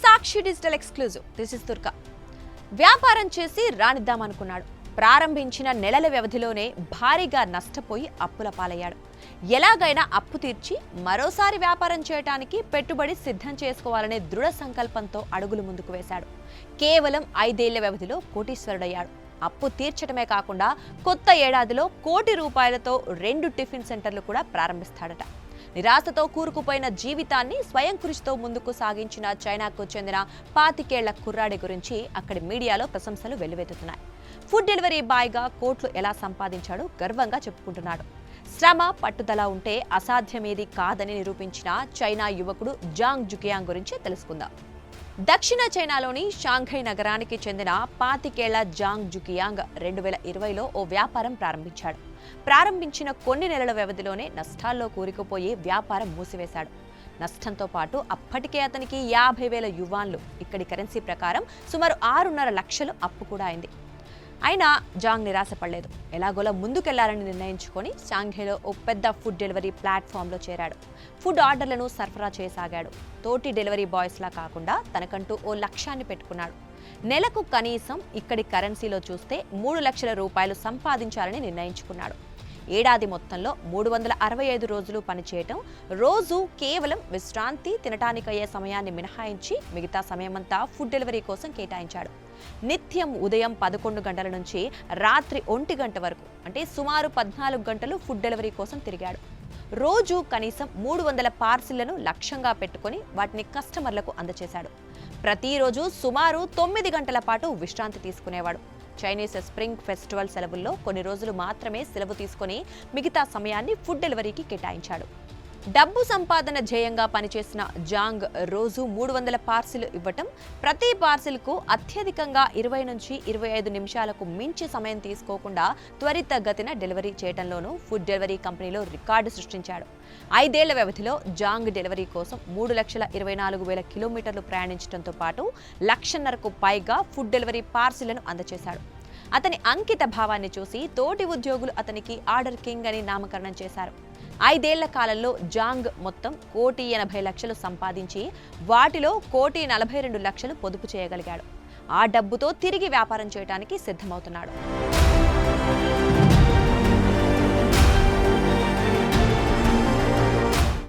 Sakshi digital exclusive. This is Durga. వ్యాపారం చేసి రాణిద్దామనుకున్నాడు. ప్రారంభించిన నెలల వ్యవధిలోనే భారీగా నష్టపోయి అప్పుల పాలయ్యాడు. ఎలాగైనా అప్పు తీర్చి మరోసారి వ్యాపారం చేయడానికి పెట్టుబడి సిద్ధం చేసుకోవాలనే దృఢ సంకల్పంతో అడుగులు ముందుకు వేశాడు. కేవలం 5 ఏళ్ల వ్యవధిలో కోటీశ్వరుడయ్యాడు. అప్పు తీర్చడమే కాకుండా కొత్త ఏడాదిలో ₹1 కోటి 2 టిఫిన్ సెంటర్లు కూడా ప్రారంభిస్తాడట. నిరాశతో కూరుకుపోయిన జీవితాన్ని స్వయం కృషితో ముందుకు సాగించిన చైనాకు చెందిన 25 ఏళ్ల కుర్రాడి గురించి అక్కడి మీడియాలో ప్రశంసలు వెల్లువెత్తుతున్నాయి. ఫుడ్ డెలివరీ బాయ్గా కోట్లు ఎలా సంపాదించాడో గర్వంగా చెప్పుకుంటున్నాడు. శ్రమ, పట్టుదల ఉంటే అసాధ్యమేది కాదని నిరూపించిన చైనా యువకుడు జాంగ్ జుకియాంగ్ గురించి తెలుసుకుందాం. దక్షిణ చైనాలోని షాంఘై నగరానికి చెందిన 25 ఏళ్ల జాంగ్ జుకియాంగ్ 2020లో ఓ వ్యాపారం ప్రారంభించాడు. ప్రారంభించిన కొన్ని నెలల వ్యవధిలోనే నష్టాల్లో కూరుకుపోయి వ్యాపారం మూసివేశాడు. నష్టంతో పాటు అప్పటికే అతనికి 50,000 యువాన్లు, ఇక్కడి కరెన్సీ ప్రకారం సుమారు 6.5 లక్షలు అప్పు కూడా అయింది. అయినా జాంగ్ నిరాశపడలేదు. ఎలాగోలా ముందుకెళ్లాలని నిర్ణయించుకొని షాంఘైలో ఓ పెద్ద ఫుడ్ డెలివరీ ప్లాట్ఫామ్లో చేరాడు. ఫుడ్ ఆర్డర్లను సరఫరా చేయసాగాడు. తోటి డెలివరీ బాయ్స్లా కాకుండా తనకంటూ ఓ లక్ష్యాన్ని పెట్టుకున్నాడు. నెలకు కనీసం ఇక్కడి కరెన్సీలో చూస్తే ₹3 లక్షల సంపాదించాలని నిర్ణయించుకున్నాడు. ఏడాది మొత్తంలో 365 రోజులు పనిచేయటం, రోజు కేవలం విశ్రాంతి, తినటానికయ్యే సమయాన్ని మినహాయించి మిగతా సమయమంతా ఫుడ్ డెలివరీ కోసం కేటాయించాడు. నిత్యం ఉదయం 11 గంటల నుంచి రాత్రి 1 గంట వరకు, అంటే సుమారు 14 గంటలు ఫుడ్ డెలివరీ కోసం తిరిగాడు. రోజు కనీసం 300 పార్సిళ్లను లక్ష్యంగా పెట్టుకుని వాటిని కస్టమర్లకు అందజేశాడు. ప్రతిరోజు సుమారు 9 గంటల పాటు విశ్రాంతి తీసుకునేవాడు. చైనీస్ స్ప్రింగ్ ఫెస్టివల్ సెలవుల్లో కొన్ని రోజులు మాత్రమే సెలవు తీసుకుని మిగతా సమయాన్ని ఫుడ్ డెలివరీకి కేటాయించాడు. డబ్బు సంపాదన ధ్యేయంగా పనిచేసిన జాంగ్ రోజు 300 పార్సిల్ ఇవ్వటం, ప్రతి పార్సిల్కు అత్యధికంగా 20 నుంచి 25 నిమిషాలకు మించి సమయం తీసుకోకుండా త్వరితగతిన డెలివరీ చేయడంలోనూ ఫుడ్ డెలివరీ కంపెనీలో రికార్డు సృష్టించాడు. 5 ఏళ్ల వ్యవధిలో జాంగ్ డెలివరీ కోసం 3,24,000 కిలోమీటర్లు ప్రయాణించడంతో పాటు 1,50,000కు పైగా ఫుడ్ డెలివరీ పార్సిళ్లను అందజేశాడు. అతని అంకిత భావాన్ని చూసి తోటి ఉద్యోగులు అతనికి ఆర్డర్ కింగ్ అని నామకరణం చేశారు. 5 ఏళ్ల కాలంలో జాంగ్ మొత్తం ₹1,80,00,000 సంపాదించి వాటిలో ₹1,42,00,000 పొదుపు చేయగలిగాడు. ఆ డబ్బుతో తిరిగి వ్యాపారం చేయడానికి సిద్ధమవుతున్నాడు.